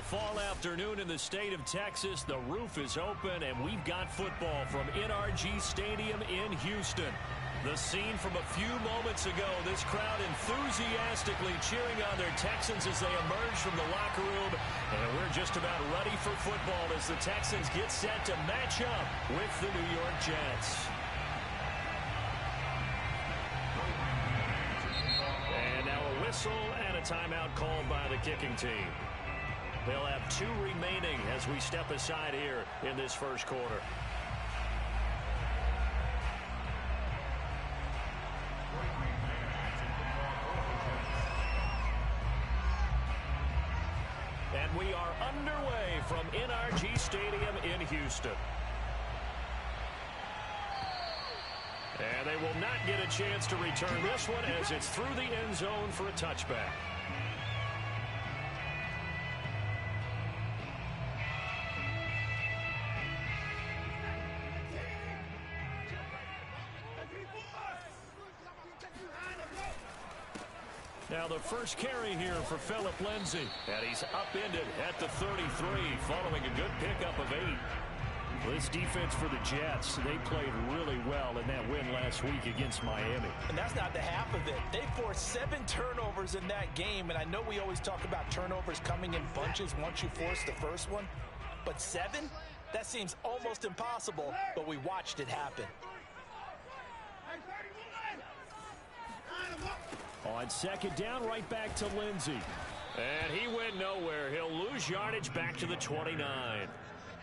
beautiful fall afternoon in the state of Texas. The roof is open, and we've got football from NRG Stadium in Houston. The scene from a few moments ago, this crowd enthusiastically cheering on their Texans as they emerge from the locker room. And we're just about ready for football as the Texans get set to match up with the New York Jets. And now a whistle and a timeout called by the kicking team. They'll have 2 remaining as we step aside here in this first quarter. And we are underway from NRG Stadium in Houston. And they will not get a chance to return this one as it's through the end zone for a touchback. Now the first carry here for Phillip Lindsay. And he's upended at the 33 following a good pickup of 8. This defense for the Jets, they played really well in that win last week against Miami. And that's not the half of it. They forced 7 turnovers in that game, and I know we always talk about turnovers coming in bunches once you force the first one. But 7? That seems almost impossible, but we watched it happen. On second down, right back to Lindsay. And he went nowhere. He'll lose yardage back to the 29.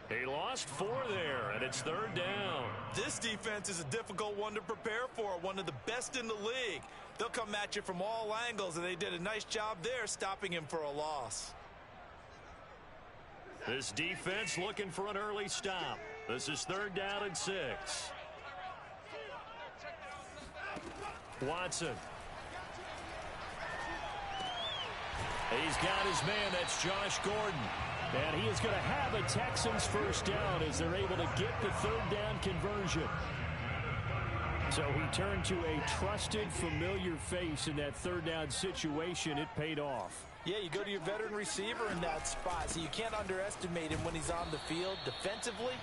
He lost 4 there, and it's 3rd down. This defense is a difficult one to prepare for, one of the best in the league. They'll come at you from all angles, and they did a nice job there stopping him for a loss. This defense looking for an early stop. This is 3rd down and 6. Watson. He's got his man. That's Josh Gordon. And he is going to have a Texans first down as they're able to get the 3rd down conversion. So he turned to a trusted, familiar face in that 3rd down situation. It paid off. Yeah, you go to your veteran receiver in that spot, so you can't underestimate him when he's on the field defensively.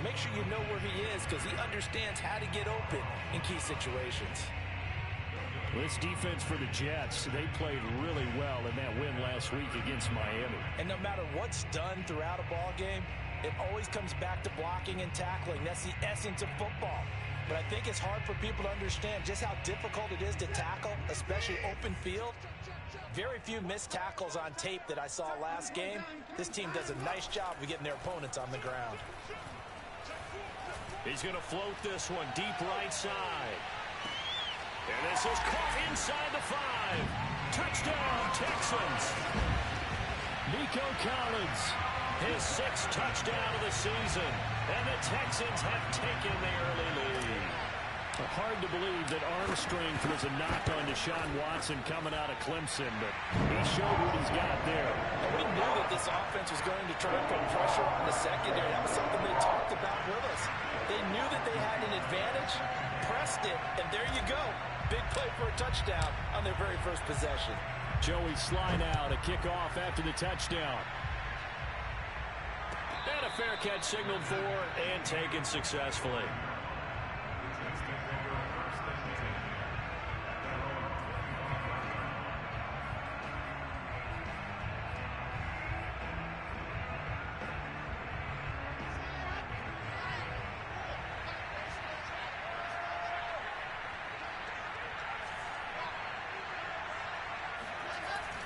Make sure you know where he is because he understands how to get open in key situations. This defense for the Jets, they played really well in that win last week against Miami. And no matter what's done throughout a ball game, it always comes back to blocking and tackling. That's the essence of football. But I think it's hard for people to understand just how difficult it is to tackle, especially open field. Very few missed tackles on tape that I saw last game. This team does a nice job of getting their opponents on the ground. He's going to float this one deep right side. And this is caught inside the 5. Touchdown, Texans. Nico Collins, his 6th touchdown of the season. And the Texans have taken the early lead. Hard to believe that arm strength was a knock on Deshaun Watson coming out of Clemson, but he showed what he's got there. And we knew that this offense was going to try and put pressure on the secondary. That was something they talked about with us. They knew that they had an advantage, pressed it, and there you go. Big play for a touchdown on their very first possession. Joey Sly now to kick off after the touchdown. And a fair catch signaled for and taken successfully.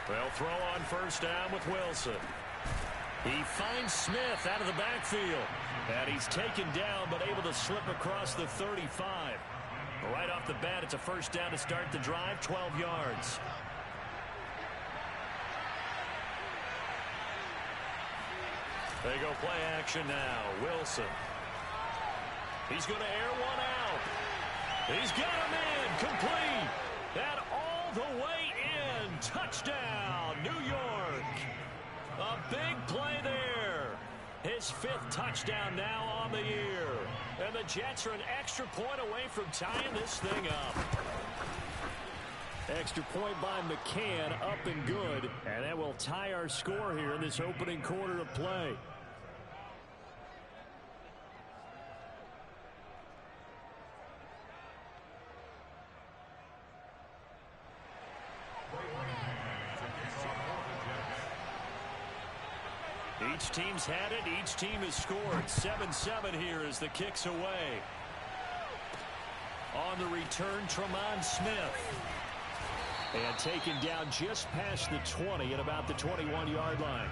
They'll throw on first down with Wilson. He finds Smith out of the backfield. And he's taken down but able to slip across the 35. Right off the bat, it's a first down to start the drive, 12 yards. They go play action now. Wilson. He's going to air one out. He's got him in. Complete. And all the way in. Touchdown, New York. A big play there. His 5th touchdown now on the year. And the Jets are an extra point away from tying this thing up. Extra point by McCann, up and good. And that will tie our score here in this opening quarter of play. Each team's had it. Each team has scored. 7-7 here as the kick's away. On the return, Tremont Smith. And taken down just past the 20 at about the 21-yard line.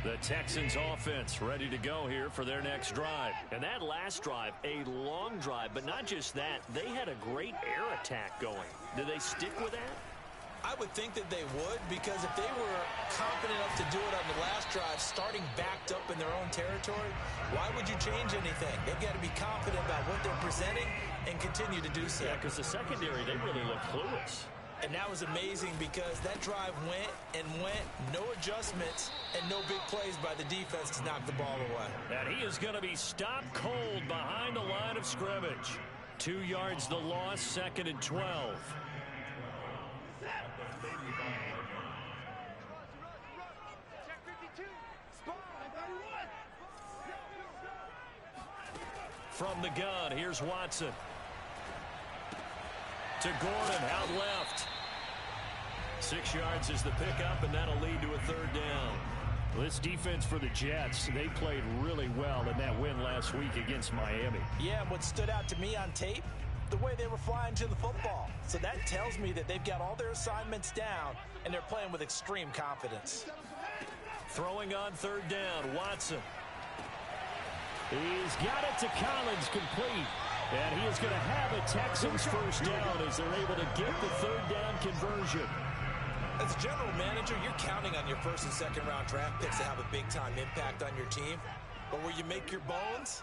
The Texans offense ready to go here for their next drive. And that last drive, a long drive, but not just that. They had a great air attack going. Do they stick with that? I would think that they would, because if they were confident enough to do it on the last drive, starting backed up in their own territory, why would you change anything? They've got to be confident about what they're presenting and continue to do so. Yeah, because the secondary, they really look clueless. And that was amazing because that drive went and went, no adjustments, and no big plays by the defense to knock the ball away. And he is going to be stopped cold behind the line of scrimmage. 2 yards the loss, 2nd and 12. From the gun, here's Watson. To Gordon, out left. 6 yards is the pickup, and that'll lead to a 3rd down. This defense for the Jets, they played really well in that win last week against Miami. Yeah, and what stood out to me on tape, the way they were flying to the football. So that tells me that they've got all their assignments down, and they're playing with extreme confidence. Throwing on 3rd down, Watson. He's got it to Collins, complete. And he is going to have a Texans 1st down as they're able to get the 3rd down conversion. As a general manager, you're counting on your 1st and 2nd round draft picks to have a big-time impact on your team. But where you make your bones,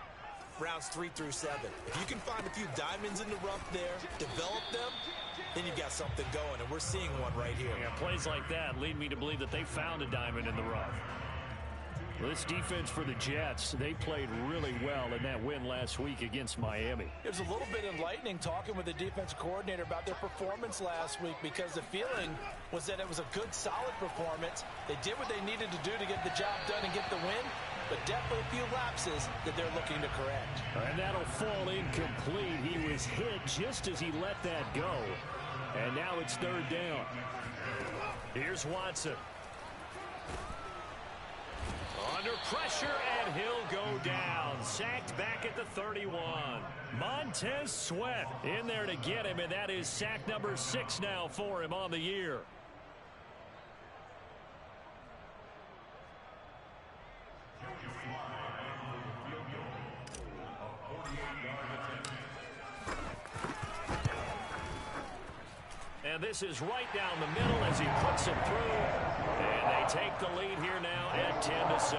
rounds 3 through 7. If you can find a few diamonds in the rough there, develop them, then you've got something going, and we're seeing one right here. Yeah, plays like that lead me to believe that they found a diamond in the rough. This defense for the Jets, they played really well in that win last week against Miami. It was a little bit enlightening talking with the defensive coordinator about their performance last week, because the feeling was that it was a good, solid performance. They did what they needed to do to get the job done and get the win, but definitely a few lapses that they're looking to correct. And that'll fall incomplete. He was hit just as he let that go. And now it's 3rd down. Here's Watson. Under pressure, and he'll go down. Sacked back at the 31. Montez Sweat in there to get him, and that is sack number 6 now for him on the year. And this is right down the middle as he puts it through. And they take the lead here now at 10-7.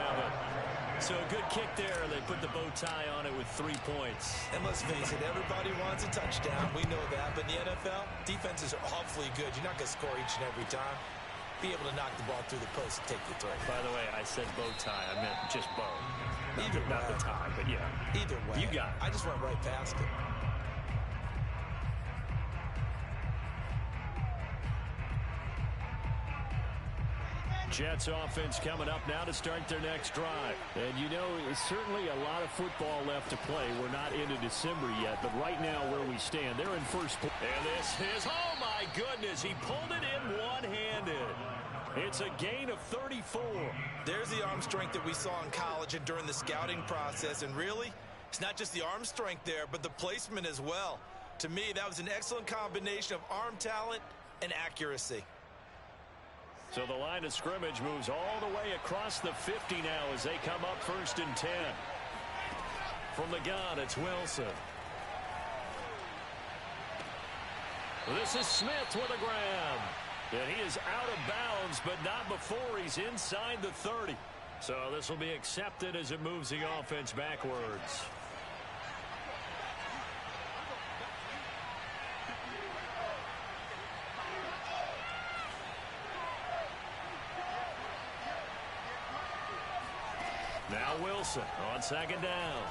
So a good kick there. They put the bow tie on it with 3 points. And let's face it, everybody wants a touchdown. We know that. But in the NFL, defenses are awfully good. You're not going to score each and every time. Be able to knock the ball through the post and take the throw. By the way, I said bow tie. I meant just bow. Not the tie, but yeah. Either way. You got it. I just went right past it. Jets offense coming up now to start their next drive. And you know, it's certainly a lot of football left to play. We're not into December yet, but right now where we stand, they're in first place. And this is, oh my goodness, he pulled it in one-handed. It's a gain of 34. There's the arm strength that we saw in college and during the scouting process. And really, it's not just the arm strength there, but the placement as well. To me, that was an excellent combination of arm talent and accuracy. So the line of scrimmage moves all the way across the 50 now as they come up 1st and 10. From the gun, it's Wilson. This is Smith with a grab. And he is out of bounds, but not before he's inside the 30. So this will be accepted as it moves the offense backwards. Now Wilson on second down.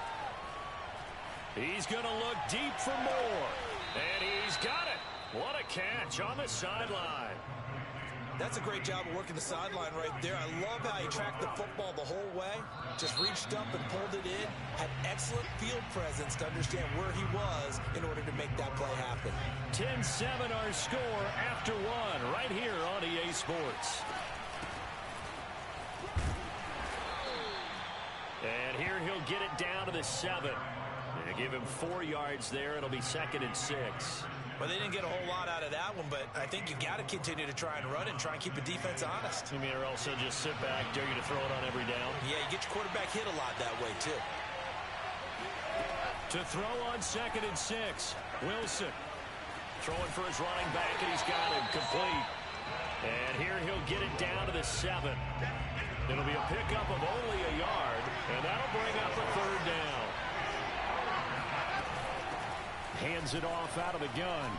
He's going to look deep for more. And he's got it. What a catch on the sideline. That's a great job of working the sideline right there. I love how he tracked the football the whole way. Just reached up and pulled it in. Had excellent field presence to understand where he was in order to make that play happen. 10-7 our score after one right here on EA Sports. And here he'll get it down to the 7. And give him 4 yards there. It'll be 2nd and 6. Well, they didn't get a whole lot out of that one, but I think you got to continue to try and run and try and keep the defense honest. You mean, or also just sit back, dare you to throw it on every down? Yeah, you get your quarterback hit a lot that way, too. To throw on 2nd and 6. Wilson throwing for his running back, and he's got him complete. And here he'll get it down to the 7. It'll be a pickup of only a yard, and that'll bring up a 3rd down. Hands it off out of the gun.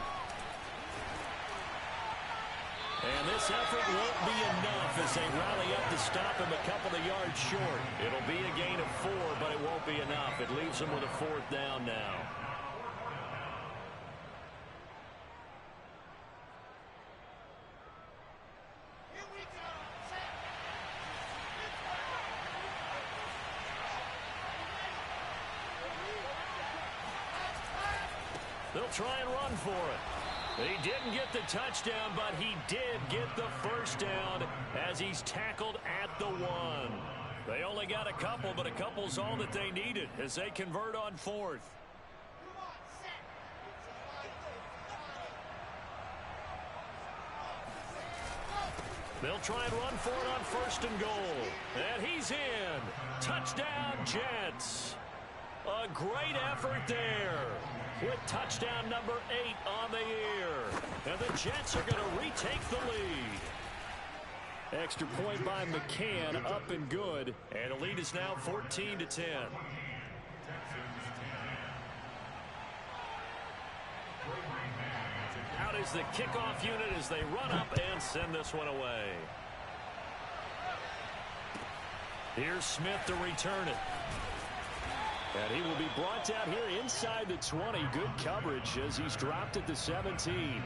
And this effort won't be enough as they rally up to stop him a couple of yards short. It'll be a gain of 4, but it won't be enough. It leaves them with a 4th down now. They'll try and run for it. He didn't get the touchdown, but he did get the 1st down as he's tackled at the 1. They only got a couple, but a couple's all that they needed as they convert on 4th. They'll try and run for it on 1st and goal. And he's in. Touchdown, Jets. A great effort there, with touchdown number 8 on the year. And the Jets are going to retake the lead. Extra point by McCann, up and good. And the lead is now 14-10. Out is the kickoff unit as they run up and send this one away. Here's Smith to return it. And he will be brought down here inside the 20. Good coverage as he's dropped at the 17.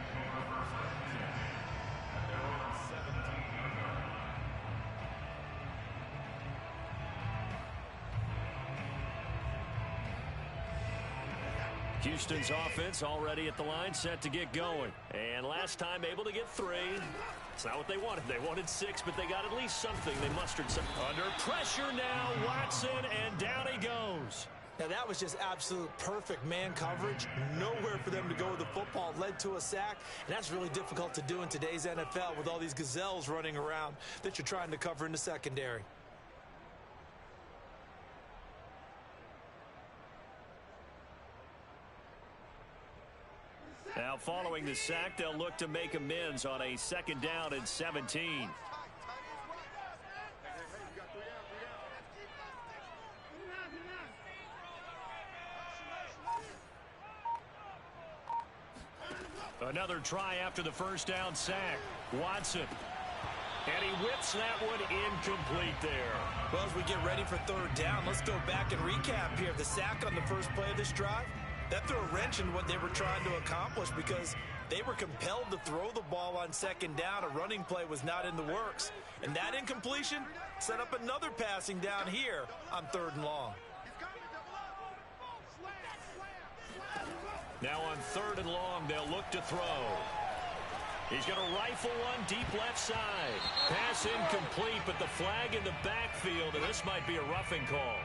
Houston's offense already at the line, set to get going. And last time able to get 3. It's not what they wanted. They wanted 6, but they got at least something. They mustered some. Under pressure now, Watson, and down he goes. Now, that was just absolute perfect man coverage. Nowhere for them to go with the football. Led to a sack, and that's really difficult to do in today's NFL with all these gazelles running around that you're trying to cover in the secondary. Now, following the sack, they'll look to make amends on a 2nd down and 17. Another try after the 1st down sack. Watson. And he whips that one incomplete there. Well, as we get ready for 3rd down, let's go back and recap here. The sack on the first play of this drive, that threw a wrench in what they were trying to accomplish because they were compelled to throw the ball on 2nd down. A running play was not in the works. And that incompletion set up another passing down here on 3rd and long. Now on 3rd and long, they'll look to throw. He's going to rifle one deep left side. Pass incomplete, but the flag in the backfield, and this might be a roughing call.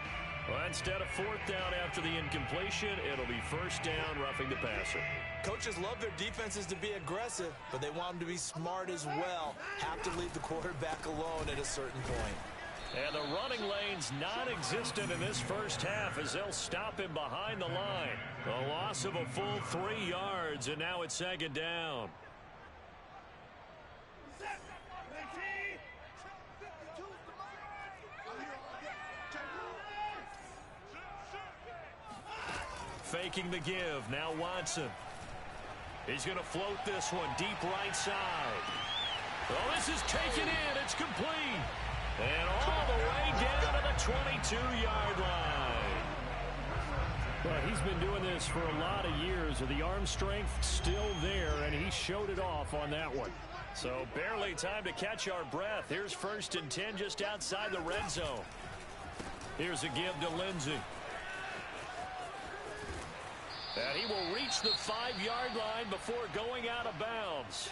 Well, instead of 4th down after the incompletion, it'll be 1st down, roughing the passer. Coaches love their defenses to be aggressive, but they want them to be smart as well. Have to leave the quarterback alone at a certain point. And the running lane's non-existent in this first half as they'll stop him behind the line. A loss of a full 3 yards, and now it's 2nd down. Faking the give. Now Watson. He's going to float this one deep right side. Oh, this is taken in. It's complete. And all the way down to the 22-yard line. Well, he's been doing this for a lot of years. The arm strength still there, and he showed it off on that one. So barely time to catch our breath. Here's 1st and 10 just outside the red zone. Here's a give to Lindsey. And he will reach the 5-yard line before going out of bounds.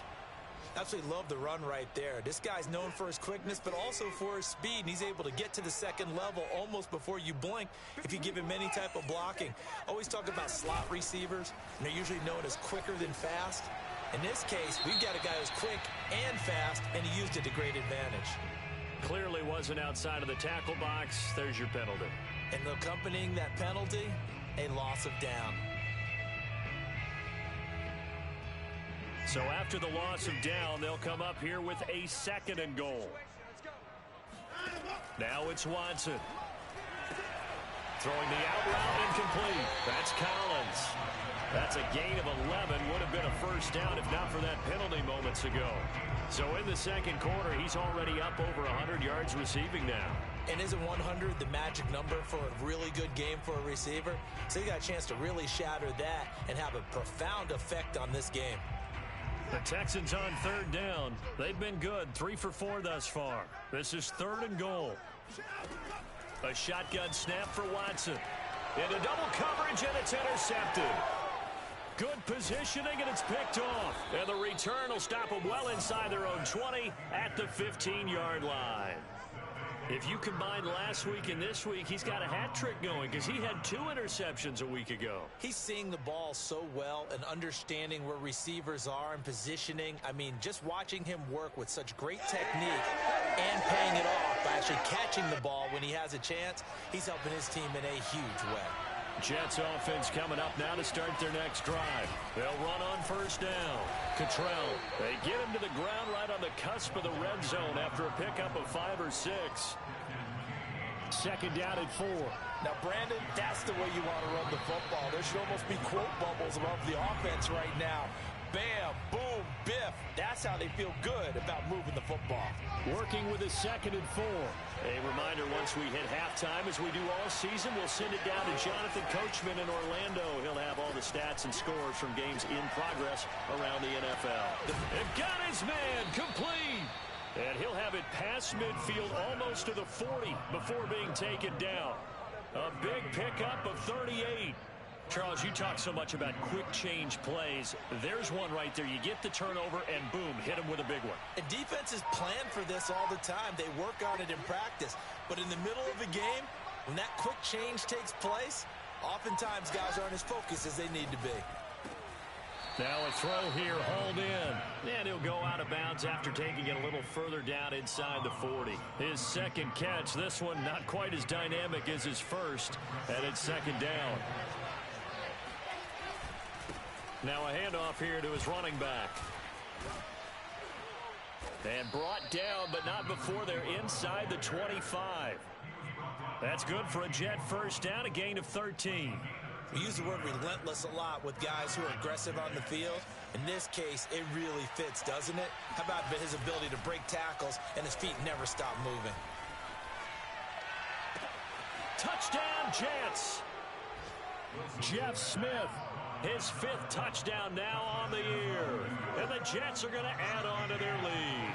Absolutely love the run right there. This guy's known for his quickness, but also for his speed. And he's able to get to the second level almost before you blink if you give him any type of blocking. Always talk about slot receivers, and they're usually known as quicker than fast. In this case, we've got a guy who's quick and fast, and he used it to great advantage. Clearly wasn't outside of the tackle box. There's your penalty. And accompanying that penalty, a loss of down. So after the loss of down, they'll come up here with a 2nd and goal. Now it's Watson. Throwing the out route incomplete. That's Collins. That's a gain of 11. Would have been a 1st down if not for that penalty moments ago. So in the 2nd quarter, he's already up over 100 yards receiving now. And isn't 100 the magic number for a really good game for a receiver? So he got a chance to really shatter that and have a profound effect on this game. The Texans on 3rd down. They've been good, 3 for 4 thus far. This is 3rd and goal. A shotgun snap for Watson. Into double coverage, and it's intercepted. Good positioning, and it's picked off. And the return will stop them well inside their own 20 at the 15-yard line. If you combine last week and this week, he's got a hat trick going because he had 2 interceptions a week ago. He's seeing the ball so well and understanding where receivers are and positioning. I mean, just watching him work with such great technique and paying it off by actually catching the ball when he has a chance, he's helping his team in a huge way. Jets offense coming up now to start their next drive. They'll run on 1st down. Cottrell, they get him to the ground right on the cusp of the red zone after a pickup of 5 or 6. 2nd down at 4. Now, Brandon, that's the way you want to run the football. There should almost be quote bubbles above the offense right now. Bam, boom, biff. That's how they feel good about moving the football. Working with a 2nd and 4. A reminder, once we hit halftime, as we do all season, we'll send it down to Jonathan Coachman in Orlando. He'll have all the stats and scores from games in progress around the NFL. They've got his man complete. And he'll have it past midfield almost to the 40 before being taken down. A big pickup of 38. Charles, you talk so much about quick change plays. There's one right there. You get the turnover, and boom, hit him with a big one. And defenses plan for this all the time. They work on it in practice. But in the middle of a game, when that quick change takes place, oftentimes guys aren't as focused as they need to be. Now a throw here, hauled in. And he'll go out of bounds after taking it a little further down inside the 40. His 2nd catch, this one not quite as dynamic as his 1st, and it's 2nd down. Now a handoff here to his running back. And brought down, but not before they're inside the 25. That's good for a Jet 1st down, a gain of 13. We use the word relentless a lot with guys who are aggressive on the field. In this case, it really fits, doesn't it? How about his ability to break tackles and his feet never stop moving? Touchdown, Jets. Jeff Smith. His 5th touchdown now on the year. And the Jets are going to add on to their lead.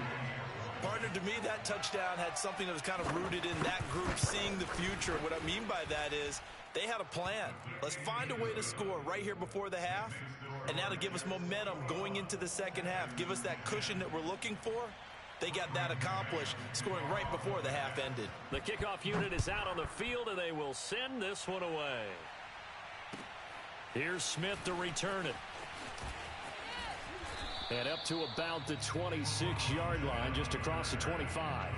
Partner, to me, that touchdown had something that was kind of rooted in that group seeing the future. What I mean by that is they had a plan. Let's find a way to score right here before the half. And now to give us momentum going into the 2nd half. Give us that cushion that we're looking for. They got that accomplished, scoring right before the half ended. The kickoff unit is out on the field, and they will send this one away. Here's Smith to return it. And up to about the 26-yard line, just across the 25.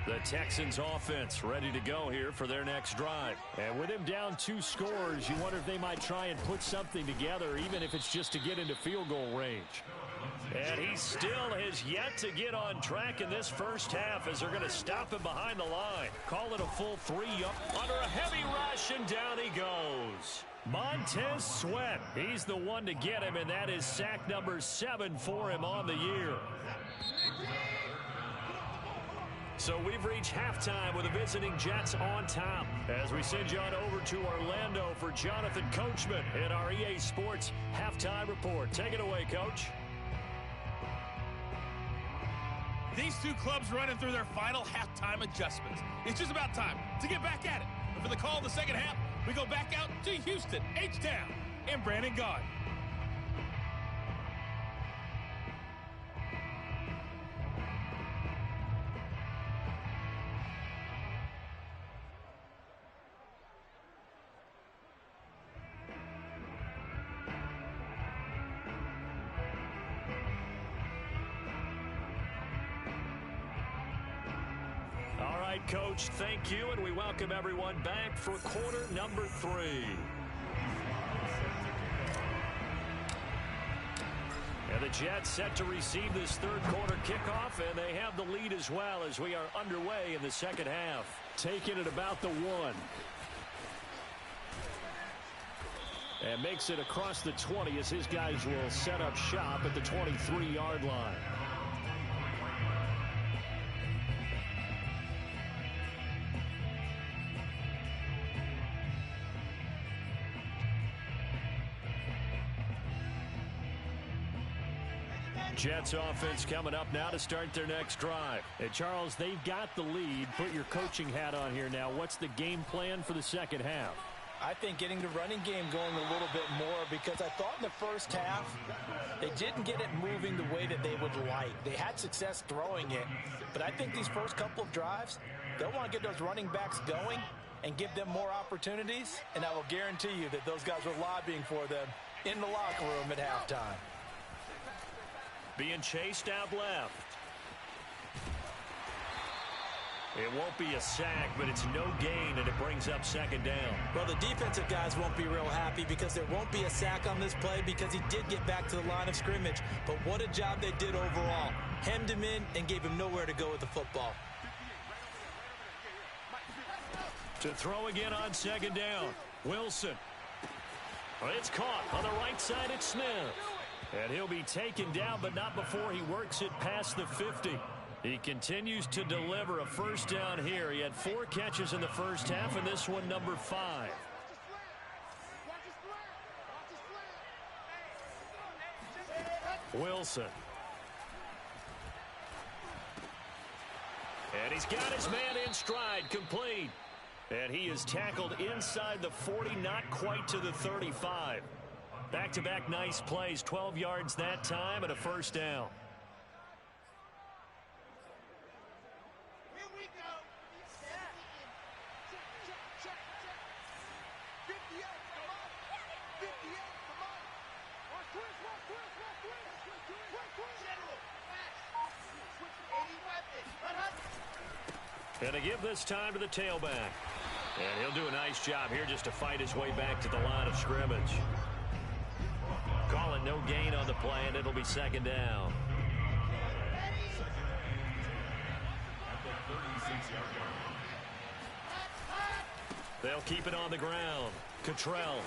The Texans offense ready to go here for their next drive. And with him down 2 scores, you wonder if they might try and put something together, even if it's just to get into field goal range. And he still has yet to get on track in this first half as they're going to stop him behind the line. Call it a full 3 under a heavy rush, and down he goes. Montez Sweat, he's the one to get him, and that is sack number 7 for him on the year. So we've reached halftime with the visiting Jets on top. As we send you on over to Orlando for Jonathan Coachman in our EA Sports Halftime Report. Take it away, Coach. These two clubs running through their final halftime adjustments. It's just about time to get back at it. And for the call in the second half, we go back out to Houston, H-Town, and Brandon Gaudin. Coach, thank you, and we welcome everyone back for quarter number 3. And the Jets set to receive this third quarter kickoff, and they have the lead as well as we are underway in the second half. Taking it about the 1. And makes it across the 20 as his guys will set up shop at the 23-yard line. Jets offense coming up now to start their next drive. And Charles, they've got the lead. Put your coaching hat on here now. What's the game plan for the second half? I think getting the running game going a little bit more, because I thought in the first half they didn't get it moving the way that they would like. They had success throwing it, but I think these first couple of drives, they'll want to get those running backs going and give them more opportunities, and I will guarantee you that those guys were lobbying for them in the locker room at halftime. Being chased out left. It won't be a sack, but it's no gain, and it brings up second down. Well, the defensive guys won't be real happy because there won't be a sack on this play because he did get back to the line of scrimmage. But what a job they did overall. Hemmed him in and gave him nowhere to go with the football. To throw again on second down. Wilson. It's caught on the right side. It's Smith. And he'll be taken down, but not before he works it past the 50. He continues to deliver a first down here. He had 4 catches in the first half, and this one number 5. Wilson. And he's got his man in stride, complete. And he is tackled inside the 40, not quite to the 35. Back-to-back nice plays, 12 yards that time and a first down. And to give this time to the tailback. And he'll do a nice job here just to fight his way back to the line of scrimmage. Call it no gain on the play, and it'll be second down. They'll keep it on the ground. Cottrell.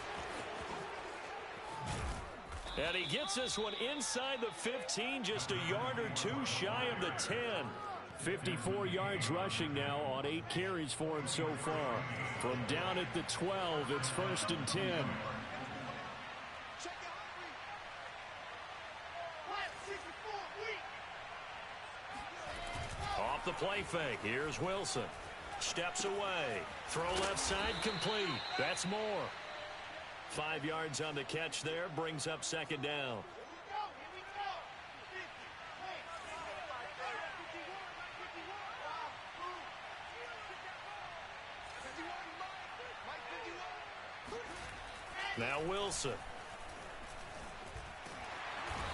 And he gets this one inside the 15, just a yard or 2 shy of the 10. 54 yards rushing now on 8 carries for him so far. From down at the 12, it's 1st and 10. Off the play fake. Here's Wilson. Steps away. Throw left side complete. That's more. 5 yards on the catch there. Brings up second down. Now Wilson.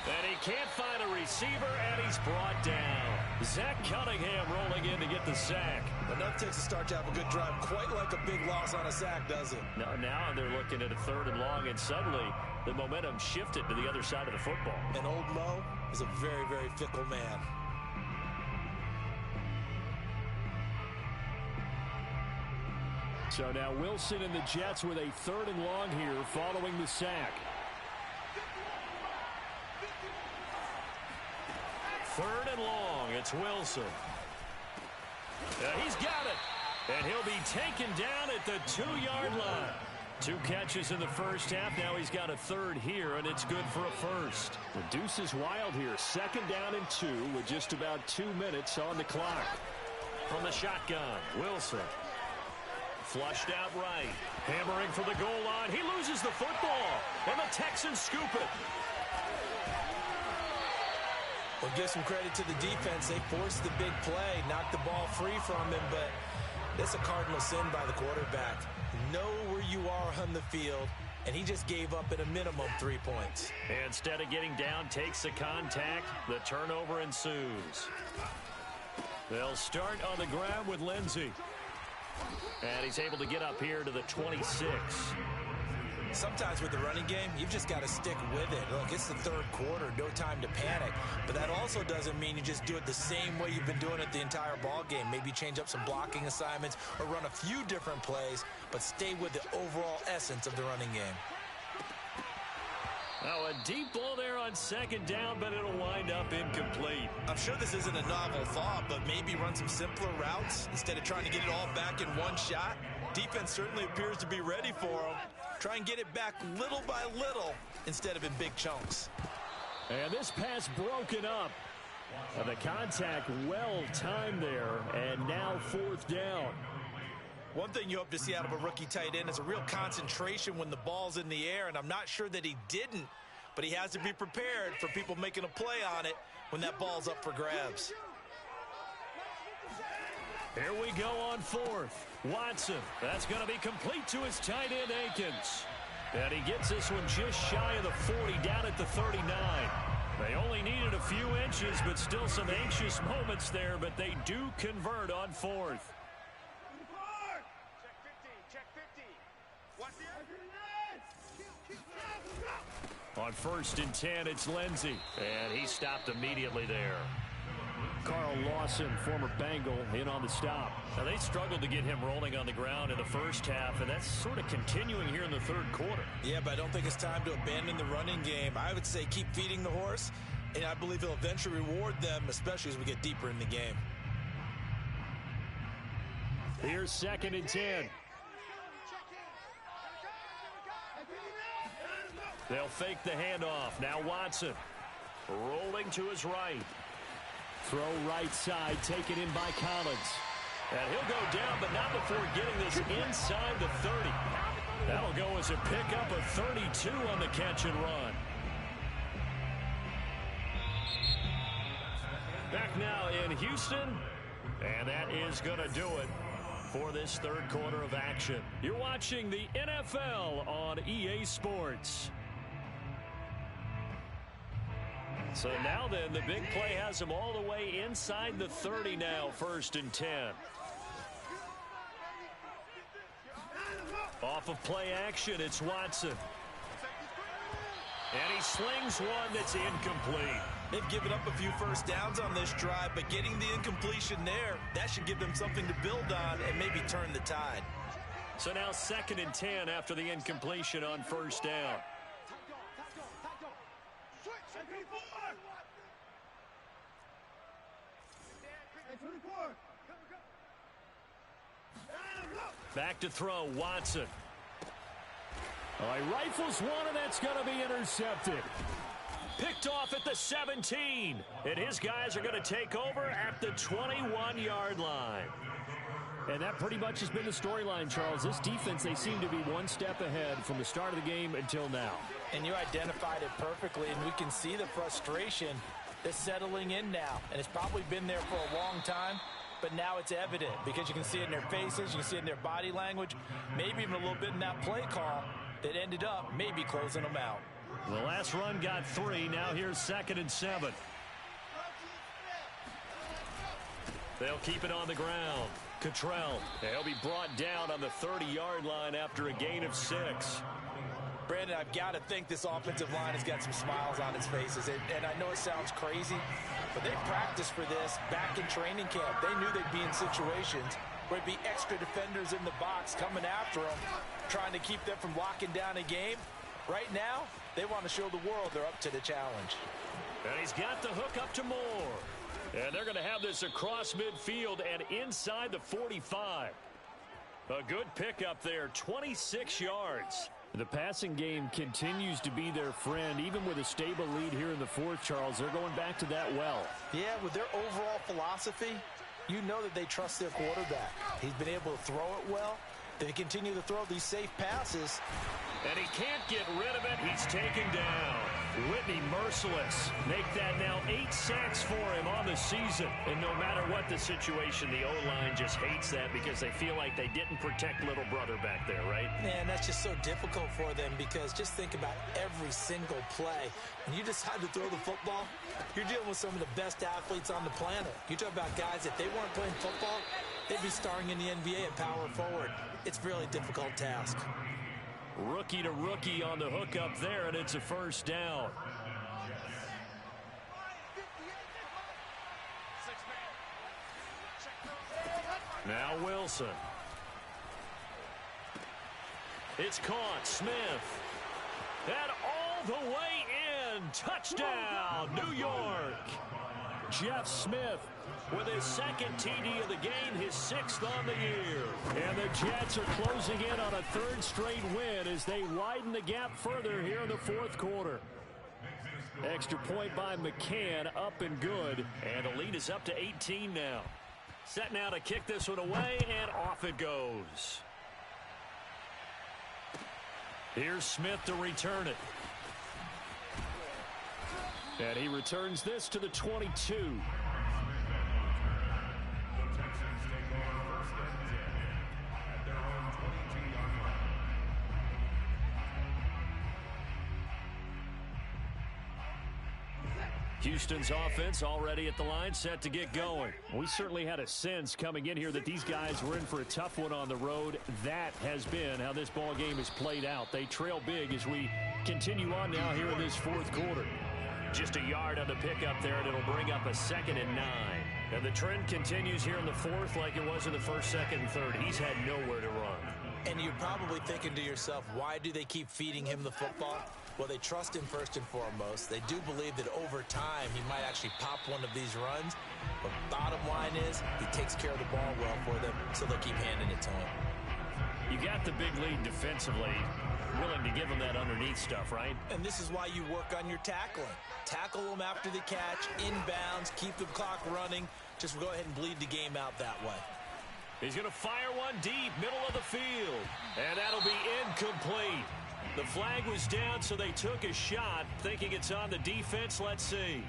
And he can't find a receiver, and he's brought down. Zach Cunningham rolling in to get the sack. Enough takes to start to have a good drive. Quite like a big loss on a sack, does it? Now they're looking at a 3rd and long, and suddenly the momentum shifted to the other side of the football. And old Mo is a very, very fickle man. So now Wilson and the Jets with a 3rd and long here following the sack. 3rd and long. It's Wilson. He's got it. And he'll be taken down at the 2-yard line. 2 catches in the first half. Now he's got a 3rd here, and it's good for a 1st. The deuce is wild here. 2nd down and 2 with just about 2 minutes on the clock. From the shotgun, Wilson. Flushed out right. Hammering for the goal line. He loses the football. And the Texans scoop it. Well, give some credit to the defense. They forced the big play, knocked the ball free from him, but that's a cardinal sin by the quarterback. Know where you are on the field, and he just gave up at a minimum 3 points. Instead of getting down, takes the contact. The turnover ensues. They'll start on the ground with Lindsey. And he's able to get up here to the 26. Sometimes with the running game, you've just got to stick with it. Look, it's the 3rd quarter, no time to panic. But that also doesn't mean you just do it the same way you've been doing it the entire ball game. Maybe change up some blocking assignments or run a few different plays, but stay with the overall essence of the running game. Now a deep ball there on 2nd down, but it'll wind up incomplete. I'm sure this isn't a novel thought, but maybe run some simpler routes instead of trying to get it all back in one shot. Defense certainly appears to be ready for him. Try and get it back little by little instead of in big chunks. And this pass broken up. The contact well timed there, and now 4th down. One thing you hope to see out of a rookie tight end is a real concentration when the ball's in the air, and I'm not sure that he didn't, but he has to be prepared for people making a play on it when that ball's up for grabs. Here we go on 4th. Watson. That's going to be complete to his tight end, Akins. And he gets this one just shy of the 40, down at the 39. They only needed a few inches, but still some anxious moments there, but they do convert on 4th. On 1st and 10, it's Lindsey. And he stopped immediately there. Carl Lawson, former Bengal, in on the stop. Now, they struggled to get him rolling on the ground in the first half, and that's sort of continuing here in the 3rd quarter. Yeah, but I don't think it's time to abandon the running game. I would say keep feeding the horse, and I believe he'll eventually reward them, especially as we get deeper in the game. Here's 2nd and 10. They'll fake the handoff. Now Watson rolling to his right. Throw right side, taken in by Collins. And he'll go down, but not before getting this inside the 30. That'll go as a pickup of 32 on the catch and run. Back now in Houston, and that is going to do it for this 3rd quarter of action. You're watching the NFL on EA Sports. So now then, the big play has him all the way inside the 30 now, 1st and 10. Off of play action, it's Watson. And he slings one that's incomplete. They've given up a few first downs on this drive, but getting the incompletion there, that should give them something to build on and maybe turn the tide. So now 2nd and 10 after the incompletion on 1st down. Back to throw, Watson. Oh, he rifles one, and that's going to be intercepted. Picked off at the 17. And his guys are going to take over at the 21-yard line. And that pretty much has been the storyline, Charles. This defense, they seem to be one step ahead from the start of the game until now. And you identified it perfectly, and we can see the frustration that's settling in now. And it's probably been there for a long time. But now it's evident because you can see it in their faces, you can see it in their body language, maybe even a little bit in that play call that ended up maybe closing them out. The last run got 3. Now here's 2nd and 7. They'll keep it on the ground. Cottrell, he'll be brought down on the 30-yard line after a gain of 6. Brandon, I've got to think this offensive line has got some smiles on its faces. And I know it sounds crazy, but they practiced for this back in training camp. They knew they'd be in situations where it'd be extra defenders in the box coming after them, trying to keep them from locking down a game. Right now, they want to show the world they're up to the challenge. And he's got the hook up to Moore. And they're going to have this across midfield and inside the 45. A good pickup there, 26 yards. The passing game continues to be their friend. Even with a stable lead here in the fourth, Charles, they're going back to that well. Yeah, with their overall philosophy, you know that they trust their quarterback. He's been able to throw it well. They continue to throw these safe passes. And he can't get rid of it. He's taken down. Whitney merciless. Make that now 8 sacks for him on the season. And no matter what the situation, the O-line just hates that because they feel like they didn't protect little brother back there, right? Man, that's just so difficult for them because just think about every single play. When you decide to throw the football, you're dealing with some of the best athletes on the planet. You talk about guys, if they weren't playing football, they'd be starring in the NBA at power forward. It's a really difficult task. Rookie to rookie on the hook up there, and it's a first down. Now Wilson. It's caught. Smith. And all the way in. Touchdown, New York. Jeff Smith with his second TD of the game, his 6th on the year. And the Jets are closing in on a 3rd straight win as they widen the gap further here in the fourth quarter. Extra point by McCann, up and good. And the lead is up to 18 now. Set now to kick this one away, and off it goes. Here's Smith to return it. And he returns this to the 22. Houston's offense already at the line, set to get going. We certainly had a sense coming in here that these guys were in for a tough one on the road. That has been how this ball game is played out. They trail big as we continue on now here in this fourth quarter. Just a yard on the pickup there, and it'll bring up a 2nd and 9. And the trend continues here in the fourth like it was in the first, second, and third. He's had nowhere to run. And you're probably thinking to yourself, why do they keep feeding him the football? Well, they trust him first and foremost. They do believe that over time he might actually pop one of these runs. But bottom line is he takes care of the ball well for them, so they'll keep handing it to him. You got the big lead defensively. Willing to give him that underneath stuff, right? And this is why you work on your tackling. Tackle them after the catch, inbounds, keep the clock running. Just go ahead and bleed the game out that way. He's going to fire one deep, middle of the field. And that'll be incomplete. The flag was down, so they took a shot, thinking it's on the defense. Let's see.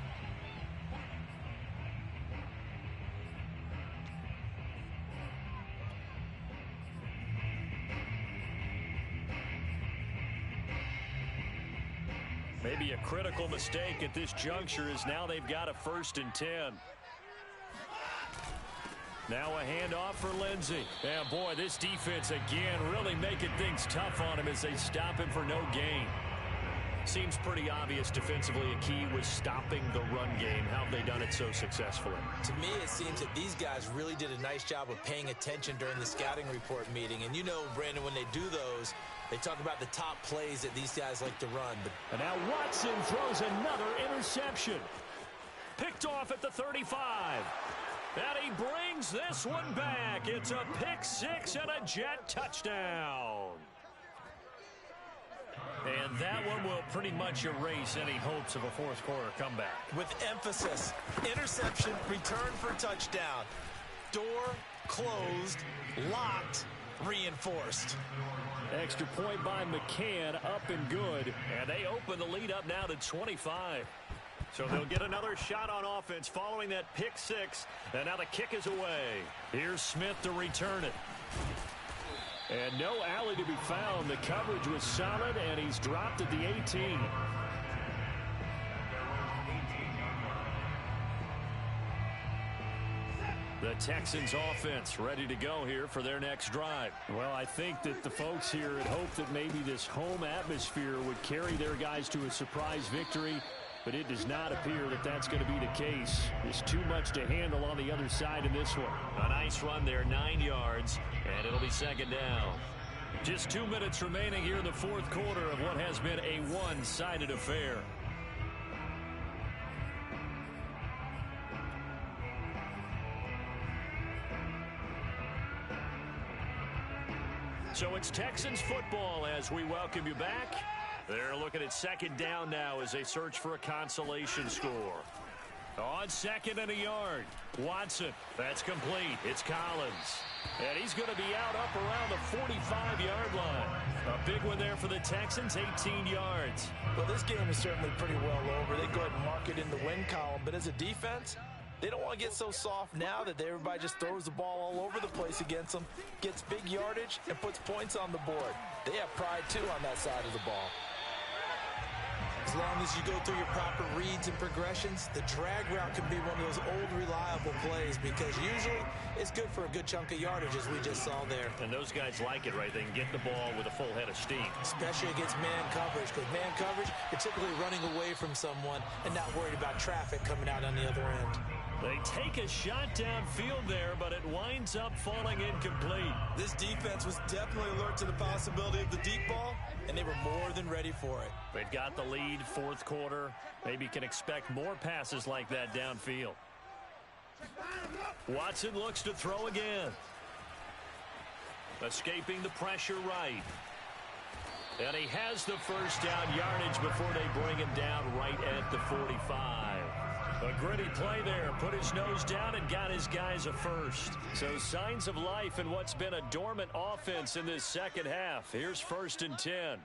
Maybe a critical mistake at this juncture is now they've got a 1st and 10. Now a handoff for Lindsey. And boy, this defense again really making things tough on him as they stop him for no gain. Seems pretty obvious defensively a key was stopping the run game. How have they done it so successfully? To me, it seems that these guys really did a nice job of paying attention during the scouting report meeting. And you know, Brandon, when they do those, they talk about the top plays that these guys like to run. And now Watson throws another interception. Picked off at the 35. And he brings this one back. It's a pick 6 and a Jet touchdown. And that one will pretty much erase any hopes of a fourth quarter comeback. With emphasis, interception, return for touchdown. Door closed, locked, reinforced. Extra point by McCann, up and good. And they open the lead up now to 25. So they'll get another shot on offense following that pick 6. And now the kick is away. Here's Smith to return it. And no alley to be found. The coverage was solid, and he's dropped at the 18. The Texans offense ready to go here for their next drive. Well, I think that the folks here had hoped that maybe this home atmosphere would carry their guys to a surprise victory, but it does not appear that that's going to be the case. There's too much to handle on the other side in this one. A nice run there, 9 yards, and it'll be second down. Just 2 minutes remaining here in the fourth quarter of what has been a one-sided affair. So it's Texans football as we welcome you back. They're looking at second down now as they search for a consolation score. On second and a yard, Watson. That's complete. It's Collins. And he's going to be out up around the 45-yard line. A big one there for the Texans, 18 yards. Well, this game is certainly pretty well over. They go ahead and mark it in the win column. But as a defense, they don't want to get so soft now that everybody just throws the ball all over the place against them, gets big yardage, and puts points on the board. They have pride, too, on that side of the ball. As long as you go through your proper reads and progressions, the drag route can be one of those old reliable plays because usually it's good for a good chunk of yardage, as we just saw there. And those guys like it, right? They can get the ball with a full head of steam. Especially against man coverage, because man coverage, you're typically running away from someone and not worried about traffic coming out on the other end. They take a shot downfield there, but it winds up falling incomplete. This defense was definitely alert to the possibility of the deep ball, and they were more than ready for it. They've got the lead, fourth quarter. Maybe can expect more passes like that downfield. Watson looks to throw again. Escaping the pressure right. And he has the first down yardage before they bring him down right at the 45. A gritty play there, put his nose down and got his guys a first. So signs of life in what's been a dormant offense in this second half. Here's 1st and 10.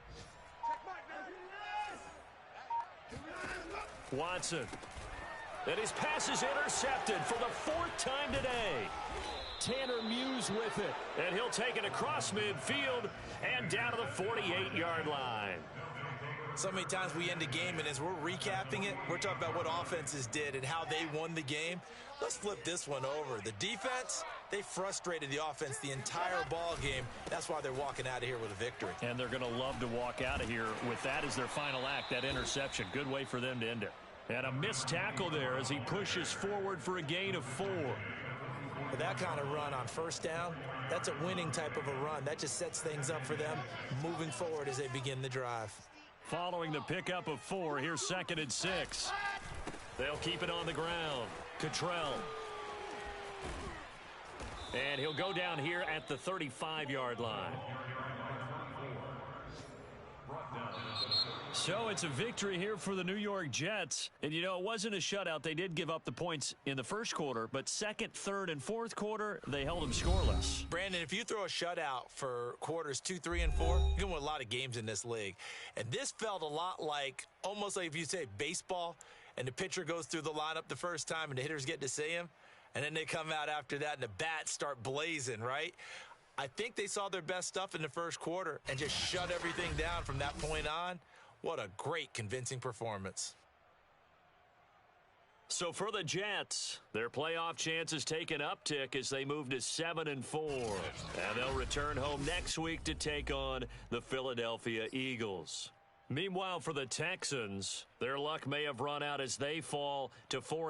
Watson. And his pass is intercepted for the 4th time today. Tanner Muse with it. And he'll take it across midfield and down to the 48-yard line. So many times we end a game, and as we're recapping it, we're talking about what offenses did and how they won the game. Let's flip this one over. The defense, they frustrated the offense the entire ball game. That's why they're walking out of here with a victory. And they're going to love to walk out of here with that as their final act, that interception. Good way for them to end it. And a missed tackle there as he pushes forward for a gain of 4. With that kind of run on first down, that's a winning type of a run. That just sets things up for them moving forward as they begin the drive. Following the pickup of 4, here's 2nd and 6. They'll keep it on the ground. Cottrell. And he'll go down here at the 35-yard line. So it's a victory here for the New York Jets. And, you know, it wasn't a shutout. They did give up the points in the first quarter, but second, third, and fourth quarter, they held them scoreless. Brandon, if you throw a shutout for quarters 2, 3, and 4, you're going to win a lot of games in this league. And this felt a lot like, almost like if you say baseball, and the pitcher goes through the lineup the first time and the hitters get to see him, and then they come out after that and the bats start blazing, right? I think they saw their best stuff in the first quarter and just shut everything down from that point on. What a great, convincing performance. So for the Jets, their playoff chances take an uptick as they move to 7-4. And they'll return home next week to take on the Philadelphia Eagles. Meanwhile, for the Texans, their luck may have run out as they fall to 4